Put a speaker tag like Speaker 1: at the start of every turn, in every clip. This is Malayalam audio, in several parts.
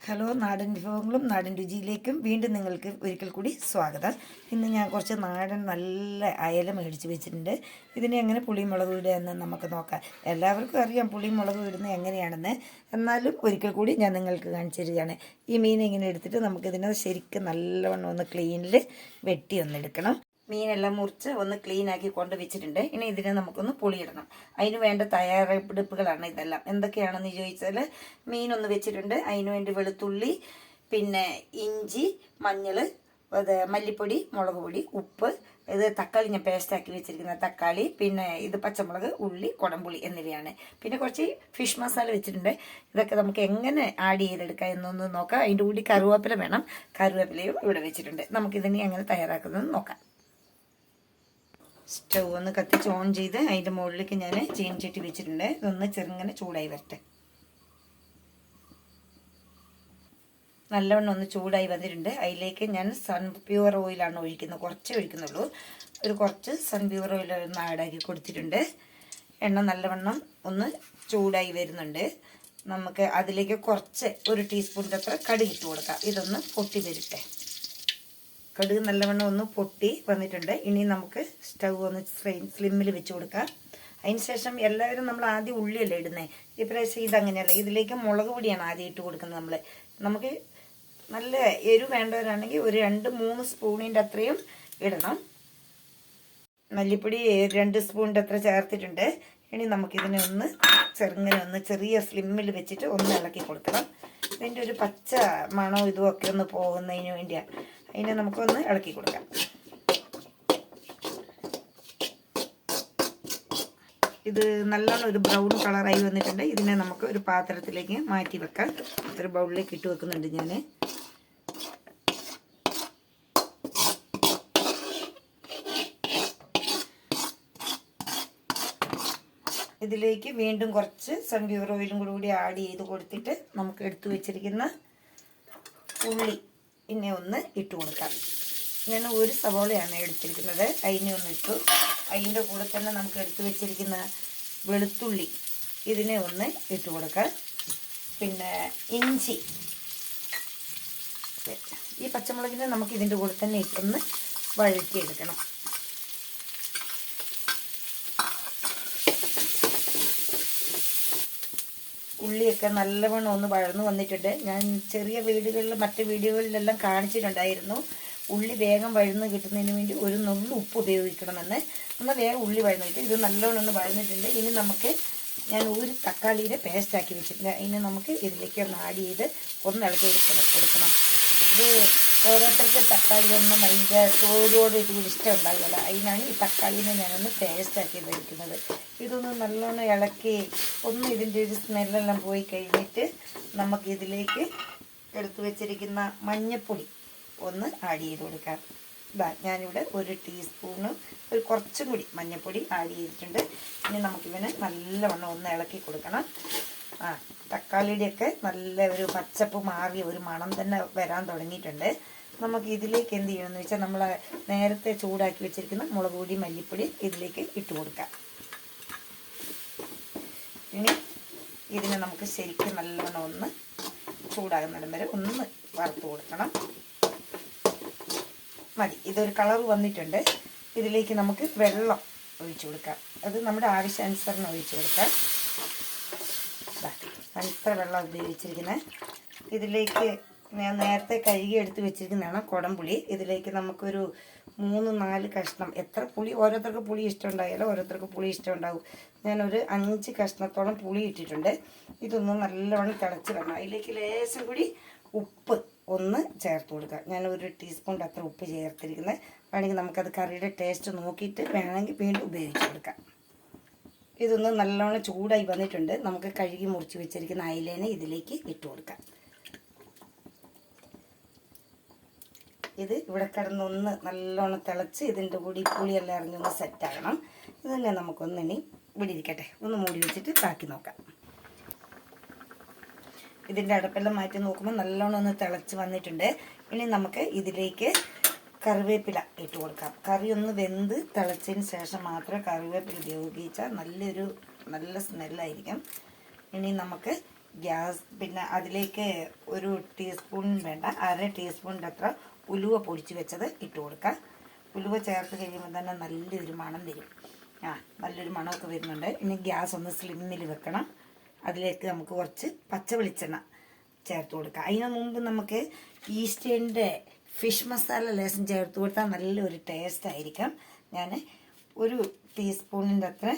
Speaker 1: ഹലോ, നാടൻ വിഭവങ്ങളും നാടൻ രുചിയിലേക്കും വീണ്ടും നിങ്ങൾക്ക് ഒരിക്കൽ കൂടി സ്വാഗതം. ഇന്ന് ഞാൻ കുറച്ച് നാടൻ നല്ല അയല മേടിച്ച് വെച്ചിട്ടുണ്ട്. ഇതിനെ എങ്ങനെ പുളിയും മുളകും ഇടുക എന്ന് നമുക്ക് നോക്കാം. എല്ലാവർക്കും അറിയാം പുളിയും മുളകും ഇടുന്നത് എങ്ങനെയാണെന്ന്. എന്നാലും ഒരിക്കൽ കൂടി ഞാൻ നിങ്ങൾക്ക് കാണിച്ചു തരികയാണ്. ഈ മീൻ ഇങ്ങനെ എടുത്തിട്ട് നമുക്കിതിനെ ശരിക്കും നല്ലവണ്ണം ഒന്ന് ക്ലീനിൽ വെട്ടി ഒന്നെടുക്കണം. മീനെല്ലാം മുറിച്ച് ഒന്ന് ക്ലീൻ ആക്കി കൊണ്ട് വെച്ചിട്ടുണ്ട്. ഇനി ഇതിനെ നമുക്കൊന്ന് പുളിയിടണം. അതിന് വേണ്ട തയ്യാറെടുപ്പുകളാണ് ഇതെല്ലാം. എന്തൊക്കെയാണെന്ന് ചോദിച്ചാൽ, മീനൊന്ന് വെച്ചിട്ടുണ്ട്. അതിന് വേണ്ടി വെളുത്തുള്ളി, പിന്നെ ഇഞ്ചി, മഞ്ഞൾ, മല്ലിപ്പൊടി, മുളക് പൊടി, ഉപ്പ്, ഇത് തക്കാളി ഞാൻ പേസ്റ്റാക്കി വെച്ചിരിക്കുന്ന തക്കാളി, പിന്നെ ഇത് പച്ചമുളക്, ഉള്ളി, കുടംപുളി എന്നിവയാണ്. പിന്നെ കുറച്ച് ഫിഷ് മസാല വെച്ചിട്ടുണ്ട്. ഇതൊക്കെ നമുക്ക് എങ്ങനെ ആഡ് ചെയ്തെടുക്കാം എന്നൊന്ന് നോക്കാം. അതിൻ്റെ കൂടി കറിവേപ്പില വേണം. കറിവേപ്പിലയും ഇവിടെ വെച്ചിട്ടുണ്ട്. നമുക്കിതിനെ എങ്ങനെ തയ്യാറാക്കുന്നത് നോക്കാം. സ്റ്റൗ ഒന്ന് കത്തിച്ച് ഓൺ ചെയ്ത് അതിൻ്റെ മുകളിലേക്ക് ഞാൻ ചീനച്ചട്ടി വെച്ചിട്ടുണ്ട്. ഇതൊന്ന് ചെറുങ്ങനെ ചൂടായി വരട്ടെ. നല്ലവണ്ണം ഒന്ന് ചൂടായി വന്നിട്ടുണ്ട്. അതിലേക്ക് ഞാൻ സൺപ്യൂർ ഓയിലാണ് ഒഴിക്കുന്നത്. കുറച്ച് ഒഴിക്കുന്നുള്ളൂ. കുറച്ച് സൺപ്യൂർ ഓയിൽ ഒന്ന് ആഡാക്കി കൊടുത്തിട്ടുണ്ട്. എണ്ണ നല്ലവണ്ണം ഒന്ന് ചൂടായി വരുന്നുണ്ട്. നമുക്ക് അതിലേക്ക് കുറച്ച് 1 ടീസ്പൂണിൻ്റെ അത്ര കടുക് ഇട്ട് കൊടുക്കാം. ഇതൊന്ന് പൊട്ടി വരട്ടെ. കടുക് നല്ലവണ്ണം ഒന്ന് പൊട്ടി വന്നിട്ടുണ്ട്. ഇനി നമുക്ക് സ്റ്റൗ ഒന്ന് സ്ലിമ്മിൽ വെച്ച് കൊടുക്കാം. അതിന് ശേഷം എല്ലാവരും നമ്മൾ ആദ്യം ഉള്ളിയല്ലേ ഇടുന്നത്. ഇപ്രാവശ്യം ഇതങ്ങനെയല്ല. ഇതിലേക്ക് മുളക് പൊടിയാണ് ആദ്യം ഇട്ട് കൊടുക്കുന്നത്. നമുക്ക് നല്ല എരിവ് വേണ്ടവരാണെങ്കിൽ ഒരു 2-3 സ്പൂണിൻ്റെ അത്രയും ഇടണം. മല്ലിപ്പൊടി 2 സ്പൂണിൻ്റെ അത്ര ചേർത്തിട്ടുണ്ട്. ഇനി നമുക്കിതിനെ ഒന്ന് ചെറിയ സ്ലിമ്മിൽ വെച്ചിട്ട് ഒന്ന് ഇളക്കി കൊടുക്കണം. ഇതിൻ്റെ ഒരു പച്ച മണവും ഇതുമൊക്കെ ഒന്ന് പോകുന്നതിന് വേണ്ടിയാണ്. അതിനെ നമുക്കൊന്ന് ഇളക്കി കൊടുക്കാം. ഇത് നല്ലോണം ഒരു ബ്രൗൺ കളറായി വന്നിട്ടുണ്ട്. ഇതിനെ നമുക്ക് ഒരു പാത്രത്തിലേക്ക് മാറ്റി വെക്കാം. ഒരു ബൗളിലേക്ക് ഇട്ട് വെക്കുന്നുണ്ട് ഞാൻ. ഇതിലേക്ക് വീണ്ടും കുറച്ച് സൺഫ്ലവർ ഓയിലും കൂടി ആഡ് ചെയ്ത് കൊടുത്തിട്ട് നമുക്ക് എടുത്തു വെച്ചിരിക്കുന്ന ഉള്ളി ഇന്നെ ഒന്ന് ഇട്ട് കൊടുക്കാം. ഞാൻ 1 സവോളയാണ് എടുത്തിരിക്കുന്നത്. അതിനെ ഒന്ന് ഇട്ടു. അതിൻ്റെ കൂടെ തന്നെ നമുക്ക് എടുത്തു വെച്ചിരിക്കുന്ന വെളുത്തുള്ളി ഇതിനെ ഒന്ന് ഇട്ട് കൊടുക്കാം. പിന്നെ ഇഞ്ചി, ഈ പച്ചമുളകിനെ നമുക്ക് ഇതിൻ്റെ കൂടെ തന്നെ ഇട്ടൊന്ന് വഴറ്റിയെടുക്കണം. ഉള്ളിയൊക്കെ നല്ലവണ്ണം ഒന്ന് വഴന്നു വന്നിട്ടുണ്ട്. ഞാൻ ചെറിയ മറ്റ് വീഡിയോകളിലെല്ലാം കാണിച്ചിട്ടുണ്ടായിരുന്നു ഉള്ളി വേഗം വഴന്ന് കിട്ടുന്നതിന് വേണ്ടി ഒരു നുള്ളു ഉപ്പ് ഉപയോഗിക്കണമെന്ന്. എന്നാൽ വേഗം ഉള്ളി വഴന്ന് കിട്ടും. ഇത് നല്ലവണ്ണം ഒന്ന് വഴന്നിട്ടുണ്ട്. ഇനി ഞാൻ 1 തക്കാളിയുടെ പേസ്റ്റാക്കി വെച്ചിട്ടുണ്ട്. അതിന് നമുക്ക് ഇതിലേക്ക് ഒന്ന് ആഡ് ചെയ്ത് ഒന്ന് ഇളക്കി കൊടുക്കണം. ഇത് ഓരോരുത്തർക്ക് തക്കാളി ഒന്നും അതിൻ്റെ തോലോട് ഇതുകൂടി ഇഷ്ടം ഉണ്ടാവില്ല. അതിനാണ് ഈ തക്കാളിനെ ഞാനൊന്ന് പേസ്റ്റാക്കി വയ്ക്കുന്നത്. ഇതൊന്ന് നല്ലോണം ഇളക്കി ഒന്ന് ഇതിൻ്റെ ഒരു സ്മെല്ലെല്ലാം പോയി കഴിഞ്ഞിട്ട് നമുക്കിതിലേക്ക് എടുത്തു വെച്ചിരിക്കുന്ന മഞ്ഞൾപ്പൊടി ഒന്ന് ആഡ് ചെയ്ത് കൊടുക്കാം. ഞാനിവിടെ 1 ടീസ്പൂണ് കുറച്ചും കൂടി മഞ്ഞൾപ്പൊടി ആഡ് ചെയ്തിട്ടുണ്ട്. ഇനി നമുക്കിവനെ നല്ലവണ്ണം ഒന്ന് ഇളക്കി കൊടുക്കണം. തക്കാളിയുടെയൊക്കെ നല്ല ഒരു പച്ചപ്പ് മാറിയ ഒരു മണം തന്നെ വരാൻ തുടങ്ങിയിട്ടുണ്ട്. നമുക്ക് ഇതിലേക്ക് എന്ത് ചെയ്യണമെന്ന് വെച്ചാൽ, നമ്മൾ നേരത്തെ ചൂടാക്കി വെച്ചിരിക്കുന്ന മുളക് പൊടി, മല്ലിപ്പൊടി ഇതിലേക്ക് ഇട്ട് കൊടുക്കാം. ഇനി ഇതിനെ നമുക്ക് ശരിക്കും നല്ലോണം ഒന്ന് ചൂടാകുന്നിടം വരെ ഒന്ന് വറുത്ത് കൊടുക്കണം. മതി. ഇതൊരു കളർ വന്നിട്ടുണ്ട്. ഇതിലേക്ക് നമുക്ക് വെള്ളം ഒഴിച്ചു കൊടുക്കാം. അത് നമ്മുടെ ആവശ്യാനുസരണം ഒഴിച്ചു കൊടുക്കാം. ഇത്ര വെള്ളം ഉപയോഗിച്ചിരിക്കുന്നത്. ഇതിലേക്ക് ഞാൻ നേരത്തെ കഴുകി എടുത്ത് വെച്ചിരിക്കുന്നതാണ് കുടംപുളി. ഇതിലേക്ക് നമുക്കൊരു 3-4 കഷ്ണം, എത്ര പുളി ഓരോരുത്തർക്ക് പുളി ഇഷ്ടം ഉണ്ടായാലും ഓരോരുത്തർക്ക് പുളി ഇഷ്ടം ഉണ്ടാവും. ഞാനൊരു 5 കഷ്ണത്തോളം പുളി ഇട്ടിട്ടുണ്ട്. ഇതൊന്ന് നല്ലവണ്ണം തിളച്ച് വരണം. അതിലേക്ക് ലേശം കൂടി ഉപ്പ് ഒന്ന് ചേർത്ത് കൊടുക്കുക. ഞാൻ 1 ടീസ്പൂണിൻ്റെ അത്ര ഉപ്പ് ചേർത്തിരിക്കുന്നത്. വേണമെങ്കിൽ നമുക്കത് കറിയുടെ ടേസ്റ്റ് നോക്കിയിട്ട് വേണമെങ്കിൽ വീണ്ടും ഉപയോഗിച്ച് കൊടുക്കാം. ഇതൊന്ന് നല്ലോണം ചൂടായി വന്നിട്ടുണ്ട്. നമുക്ക് കഴുകി മുറിച്ച് വെച്ചിരിക്കുന്ന അയിലേനെ ഇതിലേക്ക് ഇട്ട് കൊടുക്കാം. ഇത് ഇവിടെ കിടന്നൊന്ന് നല്ലോണം തിളച്ച് ഇതിൻ്റെ കൂടി പുളിയെല്ലാം ഇറങ്ങി സെറ്റാകണം. ഇത് തന്നെ നമുക്കൊന്നിനി ഇവിടെ ഇരിക്കട്ടെ. ഒന്ന് മൂടി വെച്ചിട്ട് ബാക്കി നോക്കാം. ഇതിൻ്റെ അടുപ്പെല്ലാം മാറ്റി നോക്കുമ്പോൾ നല്ലോണം ഒന്ന് തിളച്ച് വന്നിട്ടുണ്ട്. ഇനി നമുക്ക് ഇതിലേക്ക് കറിവേപ്പില ഇട്ട് കൊടുക്കാം. കറി ഒന്ന് വെന്ത് തിളച്ചതിന് ശേഷം മാത്രമേ കറിവേപ്പില ഉപയോഗിച്ചാൽ നല്ല സ്മെല്ലായിരിക്കും. ഇനി നമുക്ക് പിന്നെ അതിലേക്ക് ഒരു ടീസ്പൂൺ വേണ്ട, 1/2 ടീസ്പൂണിൻ്റെ അത്ര ഉലുവ പൊടിച്ച് വെച്ചത് ഇട്ട് കൊടുക്കുക. ഉലുവ ചേർത്ത് കഴിയുമ്പോൾ തന്നെ നല്ലൊരു മണം വരും. നല്ലൊരു മണമൊക്കെ വരുന്നുണ്ട്. ഇനി ഗ്യാസ് ഒന്ന് സ്ലിമ്മിൽ വെക്കണം. അതിലേക്ക് നമുക്ക് കുറച്ച് പച്ച വെളിച്ചെണ്ണ ചേർത്ത് കൊടുക്കുക. അതിന് മുമ്പ് നമുക്ക് ഈസ്റ്റേണിൻ്റെ ഫിഷ് മസാല ലേശം ചേർത്ത് കൊടുത്താൽ നല്ലൊരു ടേസ്റ്റ് ആയിരിക്കും. ഞാൻ ഒരു ടീസ്പൂണിൻ്റെ അത്ര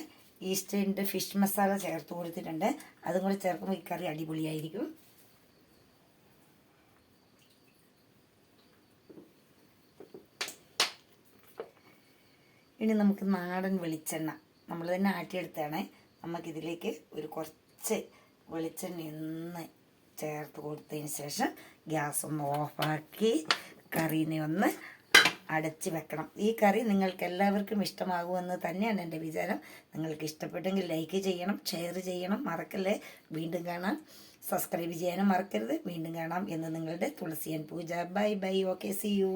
Speaker 1: ഈസ്റ്റേണിൻ്റെ ഫിഷ് മസാല ചേർത്ത് കൊടുത്തിട്ടുണ്ട്. അതും കൂടെ ചേർക്കുമ്പോൾ ഈ കറി അടിപൊളിയായിരിക്കും. ഇനി നമുക്ക് നാടൻ വെളിച്ചെണ്ണ നമ്മൾ തന്നെ ആട്ടിയെടുത്താണ്. നമുക്കിതിലേക്ക് ഒരു കുറച്ച് വെളിച്ചെണ്ണ ഒന്ന് ചേർത്ത് കൊടുത്തതിന് ശേഷം ഗ്യാസ് ഒന്ന് ഓഫാക്കി കറീനെ ഒന്ന് അടച്ച് വെക്കണം. ഈ കറി നിങ്ങൾക്ക് എല്ലാവർക്കും ഇഷ്ടമാകുമെന്ന് തന്നെയാണ് എൻ്റെ വിചാരം. നിങ്ങൾക്ക് ഇഷ്ടപ്പെട്ടെങ്കിൽ ലൈക്ക് ചെയ്യണം, ഷെയർ ചെയ്യണം, മറക്കല്ലേ. വീണ്ടും കാണാം. സബ്സ്ക്രൈബ് ചെയ്യാനും മറക്കരുത്. വീണ്ടും കാണാം എന്ന് നിങ്ങളുടെ തുളസിയൻ Pooja. Bye bye. Okay, see U.